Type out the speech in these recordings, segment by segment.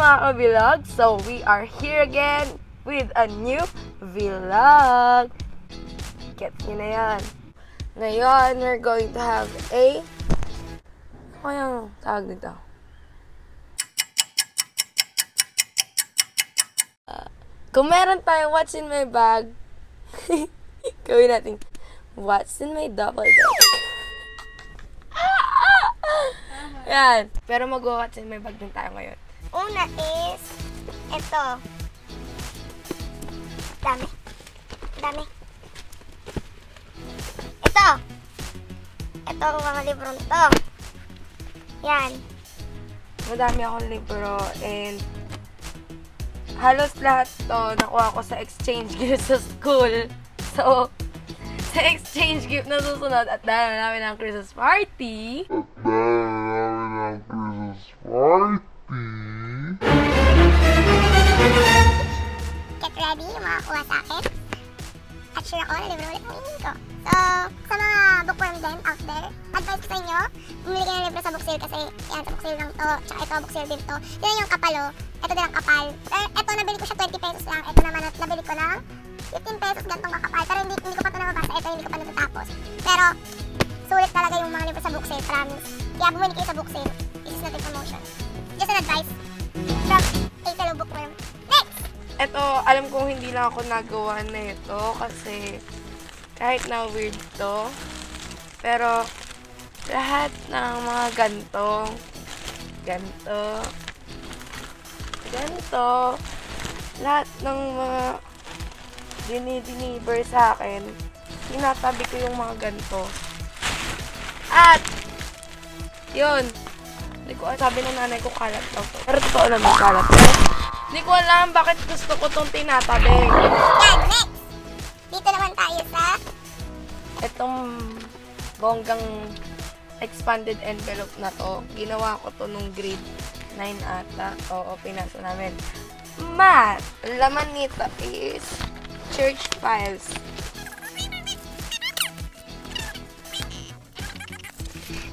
mga ka-vlog? So, we are here again with a new vlog. Gets nyo na yan. Ngayon, we're going to have a... Ano yung tawag nito? Kung meron tayong what's in my bag, gawin natin, what's in my double bag? Yan. Pero mag-what's in my bag din tayo ngayon. Una is, ito. Dami. Dami. Ito. Ito ang mga librong to. Yan. Madami akong libro and halos lahat to nakuha ko sa exchange gift sa school. So, sa exchange gift na susunod at dahil namin ang Christmas party. Get ready, yung mga kuha sa akin. At sure ako, na libro ulit ang ingin ko. So, sa mga bookworm din out there, advice ko sa inyo, bumili kayo ng libro sa book sale kasi yan, sa book sale lang to, tsaka ito, book sale din to. Yan yung kapal, oh. Ito din ang kapal. Ito, nabili ko siya 20 pesos lang. Ito naman, nabili ko ng 15 pesos gantong kakapal. Pero hindi ko pa ito nababasa. Ito, hindi ko pa natatapos. Pero, sulit talaga yung mga libro sa book sale, promise. Kaya bumili kayo sa book sale. This is not a promotion. Just an advice from a fellow bookworm. Next! Ito, alam kong hindi lang ako nagawa na ito kasi kahit na weird to. Pero, lahat ng mga ganito, lahat ng mga dinidiniver sa akin, tinatabi ko yung mga ganito. At, yun, hindi ko, sabi ng nanay ko kalat daw to. Pero totoo naman kalat. Hindi ko alam bakit gusto ko itong tinatabi. Yan, next! Dito naman tayo sa Itong bonggang expanded envelope na to, ginawa ko to nung grade 9 ata. Oo, pinasa namin. Math! Laman nito is church files.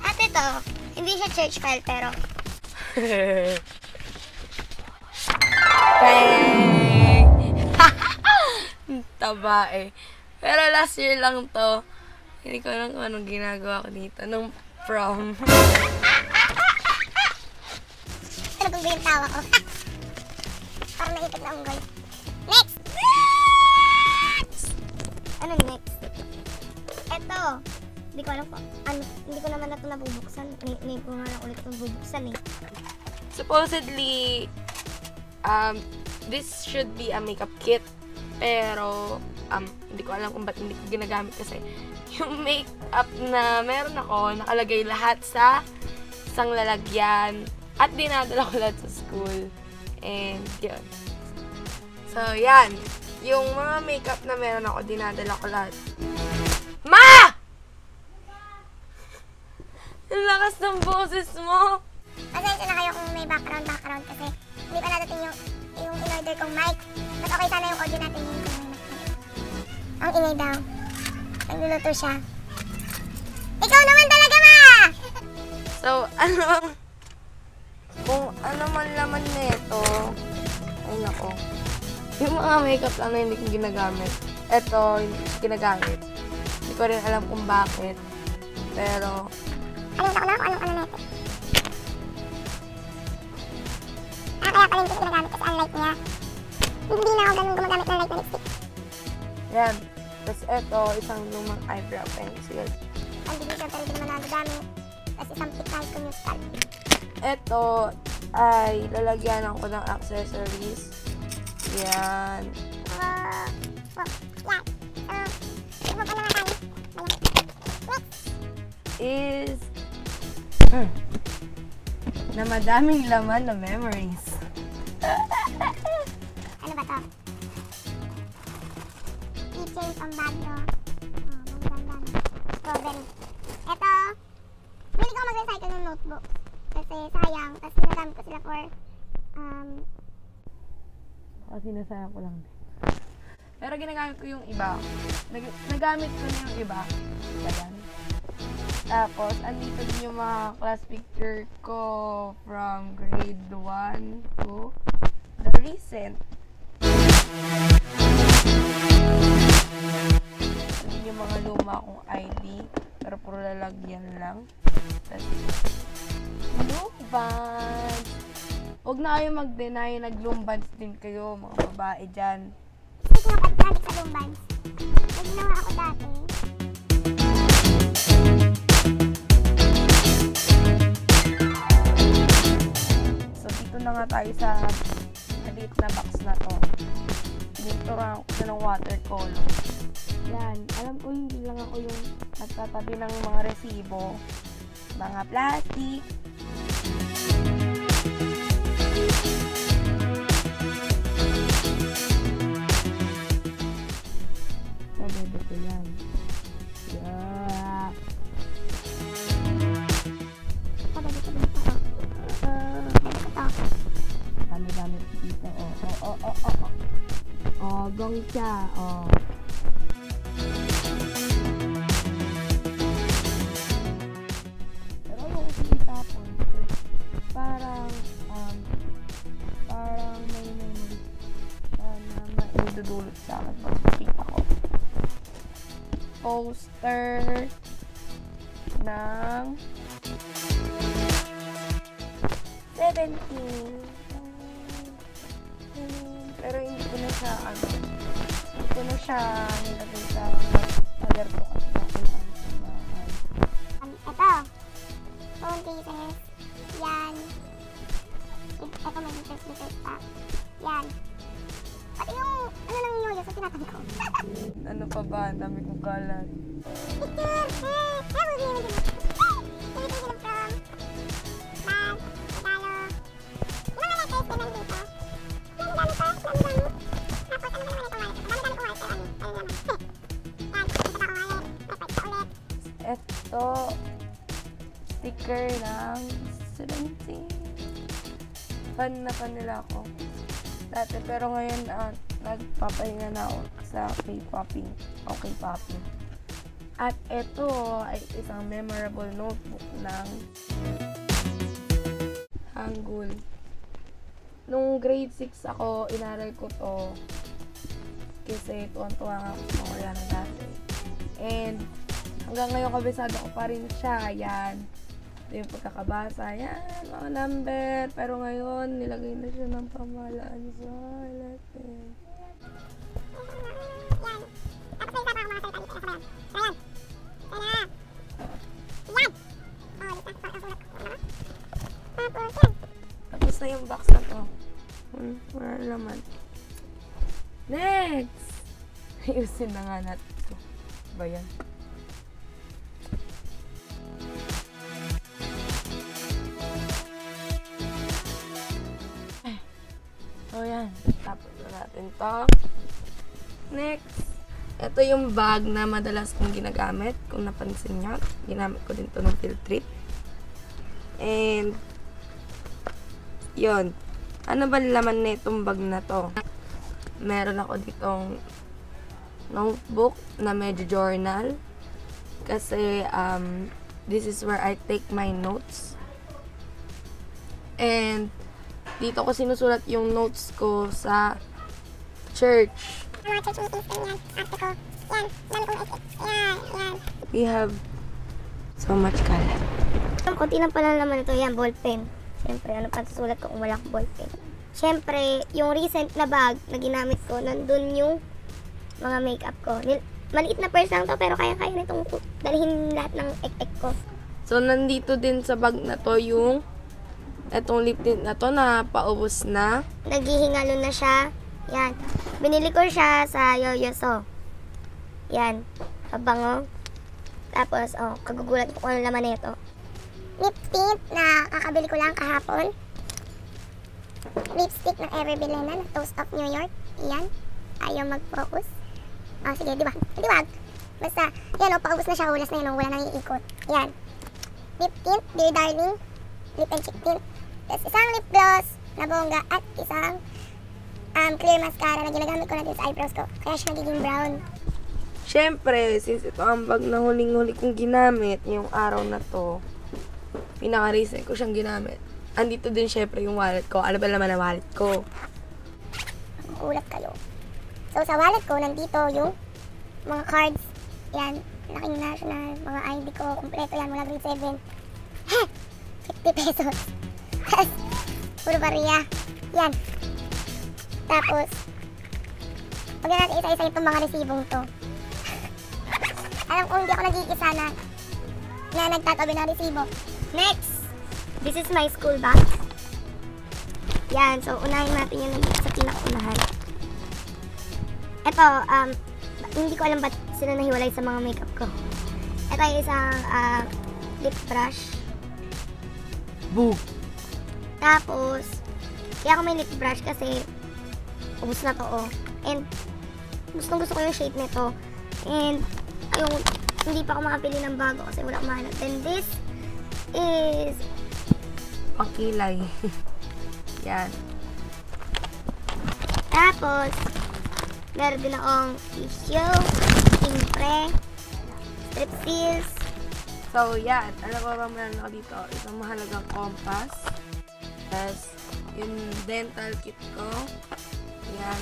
at ito, hindi siya church file pero Bang! Taba eh. Pero last year lang to. Hindi ko alam kung anong ginagawa ko dito. Nung prom. ano kung yung tawa ko? Parang naikot na unggol. Next! Ano next? Eto. Hindi ko alam kung ano. Hindi ko naman na ito nabubuksan. Hindi ko nga lang ulit ito nabubuksan eh. Supposedly, this should be a makeup kit. Pero, hindi ko alam kung ba't hindi ko ginagamit kasi yung makeup na meron ako, nakalagay lahat sa isang lalagyan at dinadala ko lahat sa school. And, yun. So, yan. Yung mga makeup na meron ako, dinadala ko lahat. Ma! Ang lakas ng boses mo! Pasensya na kayo kung may background kasi hindi pa nadating yung in-order kong mic. Mas okay sana yung audio natin yung ang ingay daw. Nagluluto siya. Ikaw naman talaga, ma! So, kung ano man laman nito, ay nako. Yung mga makeup lang na hindi ko ginagamit. Ito, hindi ko ginagamit. Hindi ko rin alam kung bakit. Pero, alam ko na kung anong ano nito. Kaya pala hindi ko ginagamit kasi unlike niya, hindi na ako ganun gumagamit ng light na lipstick. yan. Tapos ito, isang lumang eyebrow pencil. Ang division pero hindi naman nagagamit. Tapos isang pikal kumyuskal. Ito ay lalagyan ko ng accessories. Yan. Yan. Iba pa naman tayo. Next. Is na madaming laman na memories. Ano ba to? Keychain pang bag, no? Maganda na. Strawberry. Ito, hindi ko mag-recycle ng notebook. Kasi sayang. Tapos ginagamit ko sila for, Kasi nasayang ko lang din. Pero ginagamit ko yung iba. Nagamit ko na yung iba. Iba yan. Tapos, andito din yung mga class picture ko from grade 1 to the recent. Andito yung mga luma kong ID, pero puro lalagyan lang. Loom bands. Huwag na kayo mag-deny, nag-loom bands din kayo, mga babae dyan. Speaking of dati sa loom bands, may ginawa ako dati. So, dito na nga tayo sa maliit na box na to. Pininturan ko na ng watercolor. Yan. Alam ko, hindi lang ako yung nagtatabi ng mga resibo, mga plastic. Pabebe ko yan. Yeah. Dami-dami dito. Oh, gongcha. Oh. Pero yung itapon, parang may maidudulot sa akin pag nakita ko. Poster ng 17. Pero hindi ko na siya nilagay sa other ko kasi nakulaan sa bahay. Ito. Phone cases. Yan. Ito may details pa. Yan. Pati yung, ng yoyo sa tinatabi ko. Ano pa ba? Ang dami kong kalat. Ito, sticker ng 17. Fan na fan nila ako dati, pero ngayon nagpapahinga na ako sa K-popping o K-popping. At ito ay isang memorable notebook ng Hangul. Nung grade 6 ako, inaral ko to kasi tuwang-tuwa nga ako sa mga Koreano dati. And hanggang ngayon kabisado ko pa rin siya. Yan. Ito yung pagkakabasa. Yan. Mga number. Pero ngayon, nilagay na siya ng pamahalaan sa Latin. Yan. Tapos may isa pa akong mga salita dito. Ayan. Ayan. Ayan. Yan. Oh, dito. Tapos yan. Tapos na yung box na to. Wala naman. Next! Ayusin na nga natin ito. Ba yan? So, yan. Tapos na natin to. Next. Ito yung bag na madalas kong ginagamit. Kung napansin nyo, ginamit ko din to ng field trip. And, yun. Ano ba laman na itong bag na to? Meron ako ditong notebook na medyo journal. Kasi, this is where I take my notes. And, dito ko sinusulat yung notes ko sa church. Mga church meetings ko yan. Ate ko. Yan. Dami kong XX. Yan. Yan. We have so much kalat. Kunti lang pala naman ito. Yan. Ballpen. Siyempre, ano pa susulat ko kung wala akong ballpen. Siyempre, yung recent na bag na ginamit ko, nandun yung mga makeup ko. Maliit na purse lang to, pero kaya-kaya nitong dalhin lahat ng ek-ek ko. So, nandito din sa bag na to yung etong lip tint na to na paubos na. Naghihingalo na siya. Yan. Binili ko siya sa Yoyoso. Yan. Kabango. Tapos, kagugulat ko kung ano laman nito. Lip tint na kakabili ko lang kahapon. Lipstick ng Everbelena na Toast of New York. Yan. Ayaw mag-focus. Sige, di ba? Di ba? Basta, yan paubos na siya. Hulas na yan. Wala nang iikot. Yan. Lip tint, Dear Darling. Lip and cheek tint. Tapos isang lip gloss na bongga at isang clear mascara na ginagamit ko na din sa eyebrows ko. Kaya siya nagiging brown. Siyempre, since ito ang bag na huling-huli kong ginamit, yung araw na to, pinaka-recent ko siyang ginamit. Andito din siyempre yung wallet ko. Ano ba naman ang wallet ko? Ulat kayo. So, sa wallet ko, nandito yung mga cards. Yan, laking national, mga ID ko, kompleto yan, mula grade 7. 50 pesos. Tapos, puro bariya. Yan. Tapos, pag natin isa-isa itong mga resibong to. Alam ko, hindi ako nag-iisa na nagtatabi ng resibo. Next! This is my school bag. Yan, so unahin natin yun sa pinakaunahan. Ito, hindi ko alam ba't sila nahiwalay sa mga makeup ko. Ito ay isang lip brush. Boo! Tapos, kaya ako may lip brush kasi ubus na to, oh. And, gusto ko yung shade nito. And, ayun, hindi pa ako makapili ng bago kasi wala akong mahanap. Then, this is Pangkilay. Yan. Tapos, meron din akong tissue, siyempre, strepsils. So, yan. Alam mo ba meron ako dito? Isang mahalagang compass. Tapos, yung dental kit ko. Yan.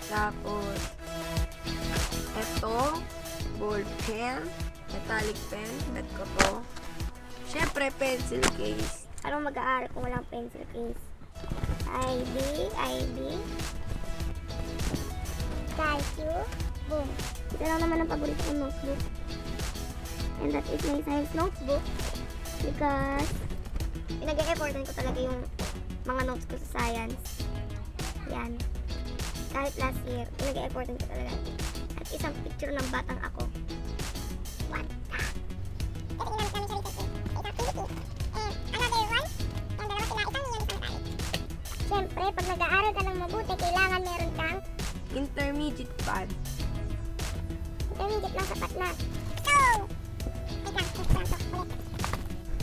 Tapos, ito, ball pen, metallic pen, bet ko to. Siyempre, pencil case. Anong mag-aaral kung walang pencil case? ID, calcio, boom. Ito lang naman ang paborito kong notebook. And that is my science notebook. Because, pinag-e-effortan ko talaga yung mga notes ko sa science. Yan. Kahit last year, pinag-e-effortan ko talaga. At isang picture ng batang ako. What the? Ito ginamit namin sa research eh. Sa activity. And another one, yung dalawa sila, isang yung isang tayo. Siyempre, pag nag-aaral ka ng mabuti, kailangan meron kang Intermediate pad. intermediate lang sapat na. So, wait lang, ulit.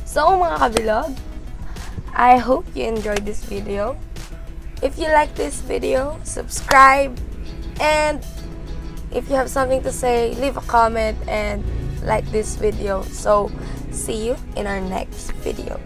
So, mga kabilog, I hope you enjoyed this video. If you like this video, subscribe. And if you have something to say, leave a comment and like this video. So, see you in our next video.